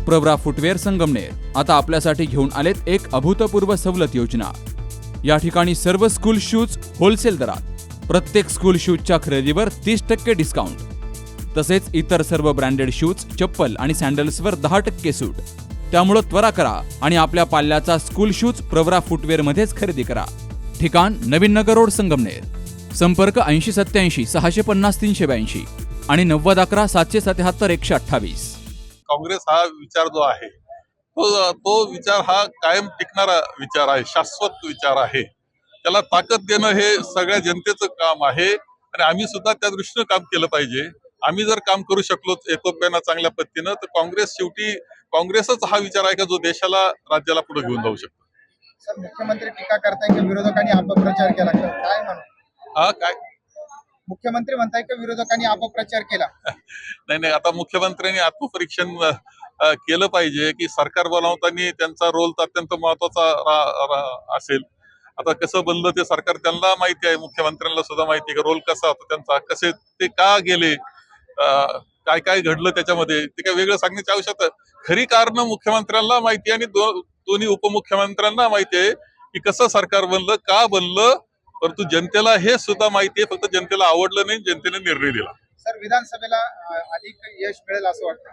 Pravara footwear Sangamner आता आपल्यासाठी घेऊन आलेत एक अभूतपूर्व सवलत योजना। या ठिकाणी सर्व स्कूल शूज होलसेल दरात, प्रत्येक स्कूल शूजच्या खरेदीवर 30% डिस्काउंट, तसेच इतर सर्व ब्रँडेड शूज, चप्पल आणि सॅन्डल्सवर 10% सूट। त्यामुळे त्वरा करा आणि आपल्या पाल्याचा स्कूल शूज प्रवरा फुटवेअर मध्येच खरेदी करा। ठिकाण नवीन नगर रोड संगमनेर। संपर्क 8087 650 382 आणि 9011 777 128। काँग्रेस हा विचार जो आहे तो विचार हा कायम टिकणारा विचार आहे, शाश्वत विचार आहे। त्याला ताकद देणं हे सगळ्या जनतेचं काम आहे आणि आम्ही सुद्धा त्या दृष्टीने काम केलं पाहिजे। आम्ही जर काम करू शकलो एकोप्यानं चांगल्या पद्धतीनं तर काँग्रेस शेवटी काँग्रेसच हा विचार आहे का जो देशाला राज्याला पुढे घेऊन जाऊ शकतो। सर, मुख्यमंत्री टीका करताय की विरोधकांनी अपप्रचार केला, काय म्हणू? काय मुख्यमंत्री म्हणताय की विरोधकांनी अपप्रचार केला? नाही, आता मुख्यमंत्र्यांनी आत्मपरीक्षण केलं पाहिजे की सरकार बनवताना त्यांचा रोल तर अत्यंत महत्वाचा असेल। आता कसं बनलं ते सरकार त्यांना माहिती आहे, मुख्यमंत्र्यांना सुद्धा माहिती आहे की रोल कसा होता त्यांचा, कसे ते का गेले, काय काय घडलं त्याच्यामध्ये, ते काय वेगळं सांगण्याची आवश्यकता। खरी कारण मुख्यमंत्र्यांना माहिती आहे आणि दोन्ही उपमुख्यमंत्र्यांना माहिती आहे की कसं सरकार बनलं, का बनलं, परंतु जनतेला हे सुद्धा माहिती आहे, फक्त जनतेला आवडलं नाही, जनतेने निर्णय दिला। सर, विधानसभेला अधिक यश मिळेल असं वाटतं?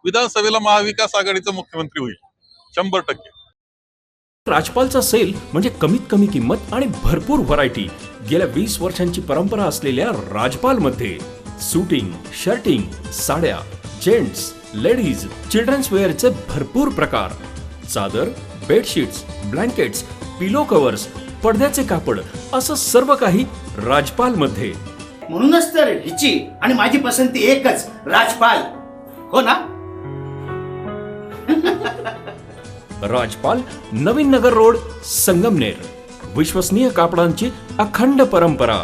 विधानसभेला महाविकास आघाडीचा मुख्यमंत्री होईल 100%। राजपालचा सेल म्हणजे कमीत कमी किंमत आणि भरपूर व्हरायटी। गेल्या 20 वर्षांची परंपरा असलेल्या राजपाल मध्ये सूटिंग, शर्टिंग, साड्या, जेंट्स, लेडीज, चिल्ड्रन्स वेअरचे भरपूर प्रकार, चादर, बेडशीट्स, ब्लँकेट्स, पिलो कव्हर्स, पडद्याचे कापड, असं सर्व काही राजपाल मध्ये। म्हणूनच तर हिची आणि माझी पसंती एकच, राजपाल, हो ना? राजपाल, नवीन नगर रोड, संगमनेर। विश्वसनीय कापडांची अखंड परंपरा।